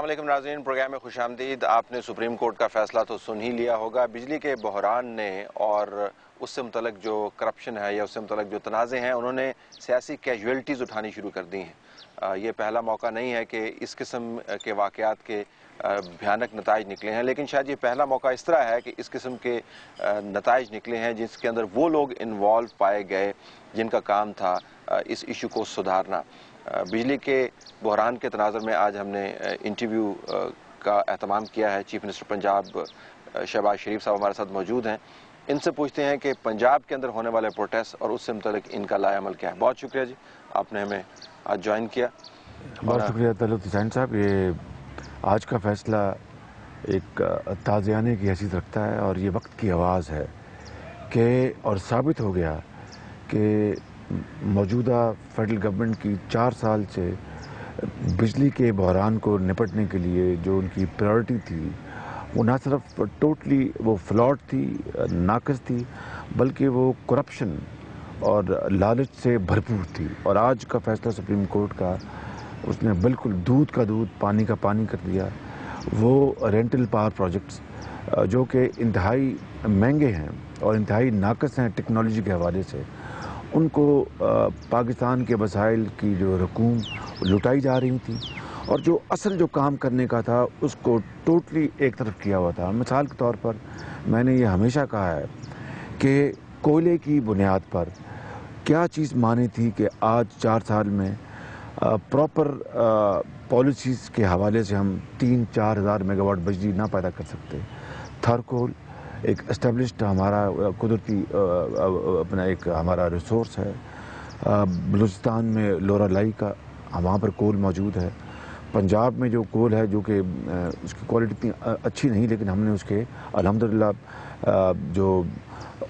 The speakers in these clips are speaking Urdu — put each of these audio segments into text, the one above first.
علیکم ناظرین، پروگرام میں خوش آمدید۔ آپ نے سپریم کورٹ کا فیصلہ تو سن ہی لیا ہوگا۔ بجلی کے بحران نے اور اس سے متعلق جو کرپشن ہے یا اس سے متعلق جو تنازع ہیں انہوں نے سیاسی کیجویلٹیز اٹھانی شروع کر دی ہیں۔ یہ پہلا موقع نہیں ہے کہ اس قسم کے واقعات کے بھیانک نتائج نکلے ہیں، لیکن شاید یہ پہلا موقع اس طرح ہے کہ اس قسم کے نتائج نکلے ہیں جس کے اندر وہ لوگ انوالو پائے گئے جن کا کام تھا اس ایشو کو سدھارنا۔ بجلی کے بحران کے تناظر میں آج ہم نے انٹرویو کا اہتمام کیا ہے۔ چیف منسٹر پنجاب شہباز شریف صاحب ہمارے ساتھ موجود ہیں۔ ان سے پوچھتے ہیں کہ پنجاب کے اندر ہونے والے پروٹیسٹ اور اس سے متعلق ان کا لائے عمل کیا ہے۔ بہت شکریہ جی، آپ نے ہمیں آج جوائن کیا۔ بہت شکریہ طلعت حسین صاحب۔ یہ آج کا فیصلہ ایک تازیانے کی حیثیت رکھتا ہے اور یہ وقت کی آواز ہے کہ اور ثابت ہو گیا کہ موجودہ فیڈرل گورنمنٹ کی 4 سال سے بجلی کے بحران کو نپٹنے کے لیے جو ان کی پرائورٹی تھی وہ نہ صرف ٹوٹلی وہ فلاٹ تھی، ناقص تھی، بلکہ وہ کرپشن اور لالچ سے بھرپور تھی۔ اور آج کا فیصلہ سپریم کورٹ کا، اس نے بالکل دودھ کا دودھ پانی کا پانی کر دیا۔ وہ رینٹل پاور پروجیکٹس جو کہ انتہائی مہنگے ہیں اور انتہائی ناقص ہیں ٹیکنالوجی کے حوالے سے، ان کو پاکستان کے وسائل کی جو رقوم لٹائی جا رہی تھی اور جو اصل جو کام کرنے کا تھا اس کو ٹوٹلی ایک طرف کیا ہوا تھا۔ مثال کے طور پر میں نے یہ ہمیشہ کہا ہے کہ کوئلے کی بنیاد پر کیا چیز مانی تھی کہ آج 4 سال میں پراپر پالیسیز کے حوالے سے ہم 3-4 ہزار میگا واٹ بجلی نہ پیدا کر سکتے۔ تھرکول ایک اسٹیبلشڈ ہمارا قدرتی اپنا ایک ہمارا ریسورس ہے۔ بلوچستان میں لورا لائی کا وہاں پر کول موجود ہے۔ پنجاب میں جو کول ہے جو کہ اس کی کوالٹی اتنی اچھی نہیں، لیکن ہم نے اس کے الحمدللہ جو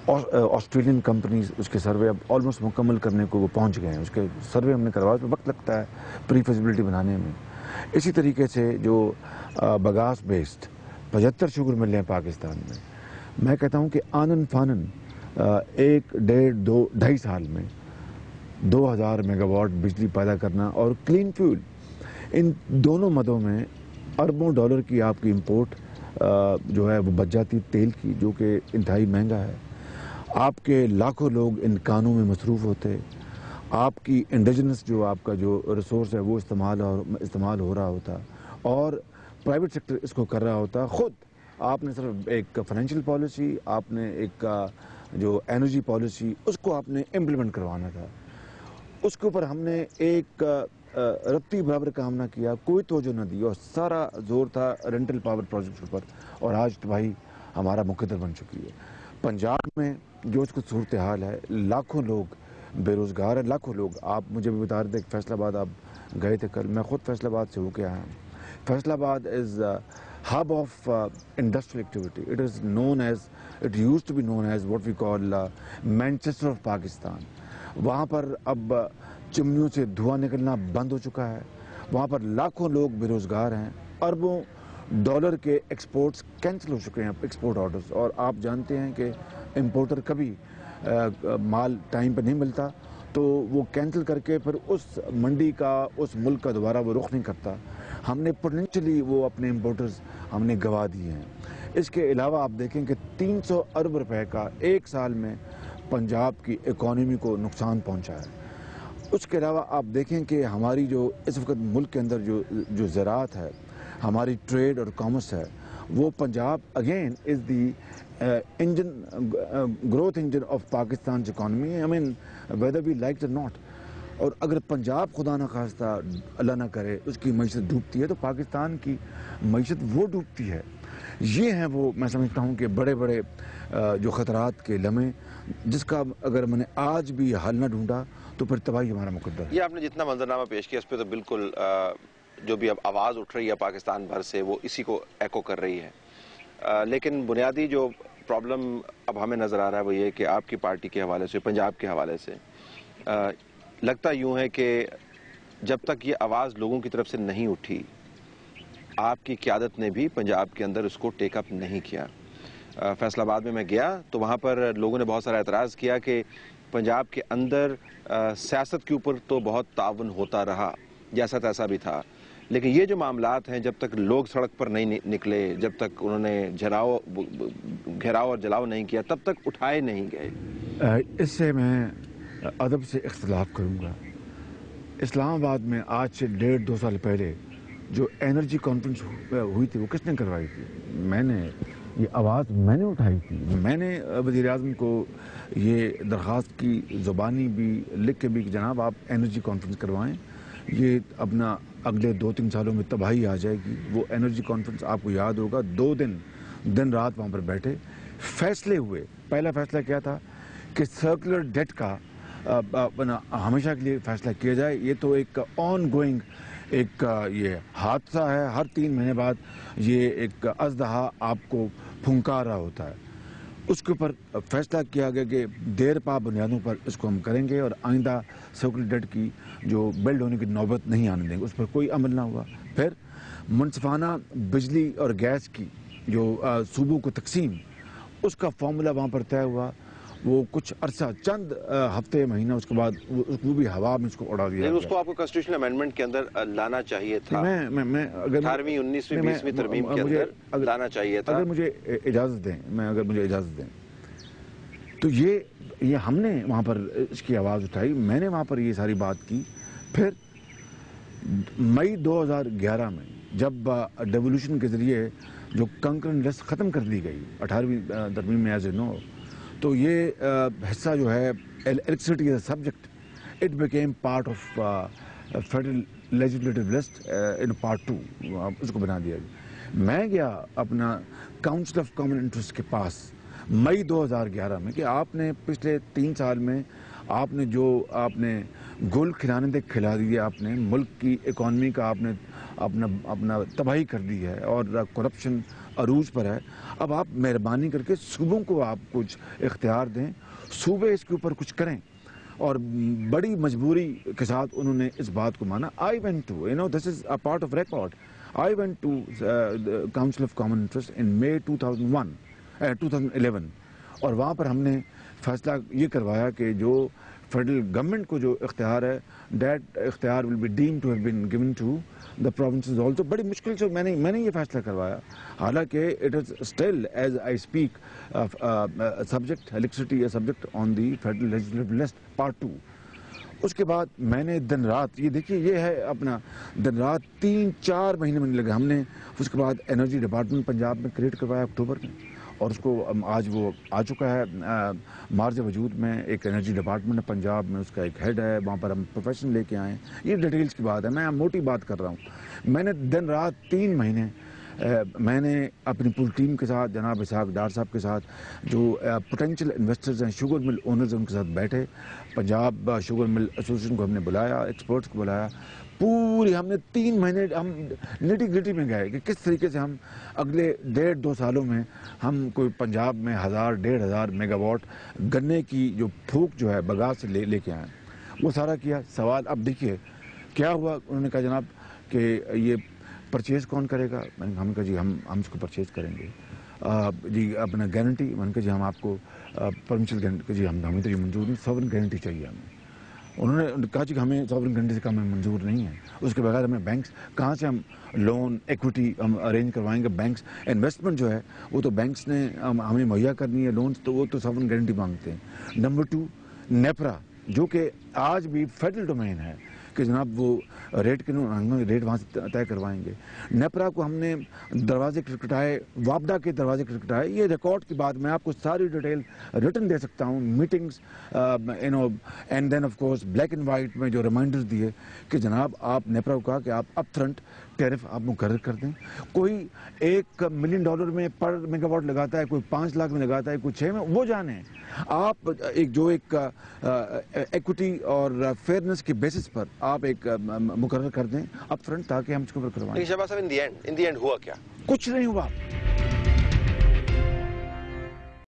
آسٹریلین کمپنیز اس کے سروے اب آلموسٹ مکمل کرنے کو وہ پہنچ گئے ہیں۔ اس کے سروے ہم نے کروایا تو وقت لگتا ہے پری فیزیبلٹی بنانے میں۔ اسی طریقے سے جو بگاس بیسڈ 75 شوگر مل ہیں پاکستان میں کہتا ہوں کہ آنن فانن 1 1.5 2 2.5 سال میں 2000 میگا واٹ بجلی پیدا کرنا اور کلین فیول، ان دونوں مدوں میں اربوں ڈالر کی آپ کی امپورٹ جو ہے وہ بچ جاتی تیل کی، جو کہ انتہائی مہنگا ہے۔ آپ کے لاکھوں لوگ ان کانوں میں مصروف ہوتے، آپ کی انڈیجنس جو آپ کا جو ریسورس ہے وہ استعمال ہو رہا ہوتا اور پرائیویٹ سیکٹر اس کو کر رہا ہوتا۔ خود آپ نے صرف ایک فائنینشیل پالیسی، آپ نے ایک جو انرجی پالیسی اس کو آپ نے امپلیمنٹ کروانا تھا، اس کے اوپر ہم نے ایک رتی برابر کام نہ کیا، کوئی توجہ نہ دی اور سارا زور تھا رینٹل پاور پروجیکٹ پر، اور آج تباہی ہمارا مقدر بن چکی ہے۔ پنجاب میں جو اس کو صورتحال ہے، لاکھوں لوگ بے روزگار ہیں، لاکھوں لوگ، آپ مجھے بھی بتا رہے تھے کہ فیصل آباد آپ گئے تھے کل، میں خود فیصل آباد سے ہو کے آیا ہوں۔ فیصل آباد از hub of industrial activity. It used to be known as what we call Manchester of Pakistan. وہاں پر اب چمنیوں سے دھواں نکلنا بند ہو چکا ہے، وہاں پر لاکھوں لوگ بے روزگار ہیں، اربوں ڈالر کے ایکسپورٹس کینسل ہو چکے ہیں، ایکسپورٹ آرڈرز، اور آپ جانتے ہیں کہ امپورٹر کبھی مال ٹائم پہ نہیں ملتا تو وہ کینسل کر کے پھر اس منڈی کا اس ملک کا دوبارہ وہ رخ نہیں کرتا۔ ہم نے پوٹینشلی وہ اپنے امپورٹرز ہم نے گوا دیے ہیں۔ اس کے علاوہ آپ دیکھیں کہ 300 ارب روپے کا ایک سال میں پنجاب کی اکانومی کو نقصان پہنچا ہے۔ اس کے علاوہ آپ دیکھیں کہ ہماری جو اس وقت ملک کے اندر جو زراعت ہے، ہماری ٹریڈ اور کامرس ہے، وہ Punjab again is the engine growth engine of Pakistan economy, I mean whether we like or not. اور اگر پنجاب خدا نہ خواستہ اللہ نہ کرے اس کی معیشت ڈوبتی ہے تو پاکستان کی معیشت وہ ڈوبتی ہے۔ یہ ہیں وہ، میں سمجھتا ہوں کہ بڑے بڑے جو خطرات کے لمحے، جس کا اگر میں نے آج بھی حل نہ ڈھونڈا تو پھر تباہی ہمارا مقدر ہے۔ یہ آپ نے جتنا منظرنامہ پیش کیا اس پہ تو بالکل جو بھی اب آواز اٹھ رہی ہے پاکستان بھر سے وہ اسی کو ایکو کر رہی ہے، لیکن بنیادی جو پرابلم اب ہمیں نظر آ رہا ہے وہ یہ کہ آپ کی پارٹی کے حوالے سے، پنجاب کے حوالے سے لگتا یوں ہے کہ جب تک یہ آواز لوگوں کی طرف سے نہیں اٹھی، آپ کی قیادت نے بھی پنجاب کے اندر اس کو ٹیک اپ نہیں کیا۔ فیصل آباد میں گیا تو وہاں پر لوگوں نے بہت سارا اعتراض کیا کہ پنجاب کے اندر سیاست کے اوپر تو بہت تعاون ہوتا رہا، جیسا تیسا بھی تھا، لیکن یہ جو معاملات ہیں جب تک لوگ سڑک پر نہیں نکلے، جب تک انہوں نے گھیراؤ اور جلاؤ نہیں کیا، تب تک اٹھائے نہیں گئے۔ اس سے میں ادب سے اختلاف کروں گا۔ اسلام آباد میں آج سے 1.5-2 سال پہلے جو انرجی کانفرنس ہوئی تھی وہ کس نے کروائی تھی؟ میں نے یہ آواز میں نے اٹھائی تھی۔ میں نے وزیر اعظم کو یہ درخواست کی، زبانی بھی لکھ کے بھی، کہ جناب آپ انرجی کانفرنس کروائیں، یہ اپنا اگلے 2-3 سالوں میں تباہی آ جائے گی۔ وہ انرجی کانفرنس آپ کو یاد ہوگا، 2 دن رات وہاں پر بیٹھے، فیصلے ہوئے۔ پہلا فیصلہ کیا تھا کہ سرکولر ڈیٹ کا ہمیشہ کے لیے فیصلہ کیا جائے۔ یہ تو ایک آن گوئنگ ایک یہ حادثہ ہے، ہر 3 مہینے بعد یہ ایک اژدہا آپ کو پھنکار رہا ہوتا ہے۔ اس کے اوپر فیصلہ کیا گیا کہ دیر پا بنیادوں پر اس کو ہم کریں گے اور آئندہ سرکولر ڈیٹ کی جو بلڈ ہونے کی نوبت نہیں آنے دیں گے۔ اس پر کوئی عمل نہ ہوا۔ پھر منصفانہ بجلی اور گیس کی جو صوبوں کو تقسیم، اس کا فارمولا وہاں پر طے ہوا۔ وہ کچھ عرصہ، چند ہفتے مہینہ اس کے بعد وہ بھی ہوا میں اس کو اڑا دیا۔ لیکن اس کو آپ کو کنسٹیٹیوشنل امینڈمنٹ کے اندر لانا چاہیے تھا، 18ویں 19ویں 20ویں ترمیم کے اندر لانا چاہیے تھا۔ اگر مجھے اجازت دیں تو یہ ہم نے وہاں پر اس کی آواز اٹھائی، میں نے وہاں پر یہ ساری بات کی۔ پھر مئی 2011 میں جب ڈیولیوشن کے ذریعے جو کنکرنٹ لسٹ ختم کر دی گئی 18ویں ترمیم میں، ایز اے نو، تو یہ حصہ جو ہے electricity as a subject, it became part of federal legislative list in part 2، اس کو بنا دیا گیا۔ میں گیا اپنا کاؤنسل آف کامن انٹرسٹ کے پاس مئی 2011 میں کہ آپ نے پچھلے 3 سال میں آپ نے گل کھلانے تک کھلا دیا، آپ نے ملک کی اکانومی کا آپ نے اپنا تباہی کر دی ہے اور کرپشن عروج پر ہے۔ اب آپ مہربانی کر کے صوبوں کو آپ کچھ اختیار دیں، صوبے اس کے اوپر کچھ کریں۔ اور بڑی مجبوری کے ساتھ انہوں نے اس بات کو مانا۔ I went to, this is a part of record, I went to Council of Common Interest in May 2011 اور وہاں پر ہم نے فیصلہ یہ کروایا کہ جو فیڈرل گورنمنٹ کو جو اختیار ہے، دیٹ اختیار will be deemed to have been given to the provinces also۔ بڑی مشکل سے میں نے یہ فیصلہ کروایا، حالانکہ it is still as I speak subject electricity a subject on the federal legislative list part 2۔ اس کے بعد میں نے دن رات، یہ دیکھیے یہ ہے اپنا دن رات 3-4 مہینے میں لگے ہم نے۔ اس کے بعد انرجی ڈپارٹمنٹ پنجاب میں کریٹ کروایا اکتوبر میں، اور اس کو آج وہ آ چکا ہے مارج وجود میں۔ ایک انرجی ڈپارٹمنٹ ہے پنجاب میں، اس کا ایک ہیڈ ہے، وہاں پر ہم پروفیشن لے کے آئے ہیں۔ یہ ڈیٹیلز کی بات ہے، میں موٹی بات کر رہا ہوں۔ میں نے دن رات 3 مہینے میں نے اپنی پوری ٹیم کے ساتھ، جناب اسحاق ڈار صاحب کے ساتھ، جو پوٹینشیل انویسٹرز ہیں، شوگر مل اونرز ہیں، ان کے ساتھ بیٹھے۔ پنجاب شوگر مل ایسوسیشن کو ہم نے بلایا، ایکسپرٹس کو بلایا، پوری ہم نے 3 مہینے ہم نیٹی گریٹی میں گئے کہ کس طریقے سے ہم اگلے 1.5-2 سالوں میں ہم کوئی پنجاب میں 1000-1500 میگا واٹ گنے کی جو پھوک جو ہے بغاز سے لے کے آئیں۔ وہ سارا کیا۔ سوال اب دیکھیے کیا ہوا۔ انہوں نے کہا جناب کہ یہ پرچیز کون کرے گا؟ میں نے کہا کہ جی ہم اس کو پرچیز کریں گے۔ جی اپنا گارنٹی، میں نے کہا جی ہم آپ کو پرمیشن گارنٹی، جی ہمیں تو یہ منظور نہیں، سوورن گارنٹی چاہیے ہمیں۔ انہوں نے کہا کہ ہمیں سوورن گارنٹی سے کم منظور نہیں ہے، اس کے بغیر ہمیں بینکس کہاں سے ہم لون ایکویٹی ہم ارینج کروائیں گے؟ بینکس انویسٹمنٹ جو ہے وہ تو بینکس نے ہمیں مہیا کرنی ہے لونس، تو وہ تو سوورن گارنٹی مانگتے ہیں۔ نمبر 2 نیپرا، جو کہ آج بھی فیڈرل ڈومین ہے کہ جناب وہ ریٹ وہاں سے طے کروائیں گے۔ نیپرا کو ہم نے دروازے کھٹکھٹائے، وابڈا کے دروازے کھٹکھٹائے۔ یہ ریکارڈ کی بات، میں آپ کو ساری ڈیٹیل ریٹن دے سکتا ہوں، meetings and then of course black and white میں جو ریمائنڈرز دیے کہ جناب آپ نیپرا کو کہا کہ آپ اپ فرنٹ ٹیرف آپ مقرر کر دیں۔ کوئی $1 ملین میں پر میگا واٹ لگاتا ہے، کوئی 5 لاکھ میں لگاتا ہے، کوئی 6 میں، وہ جانے۔ آپ ایک ایکوٹی اور فیئرنس کے بیسس پر آپ ایک مقرر کر دیں اپ فرنٹ، تاکہ ہم اس کو کروائیں۔ شہباز صاحب ان دی اینڈ ہوا کیا؟ کچھ نہیں ہوا۔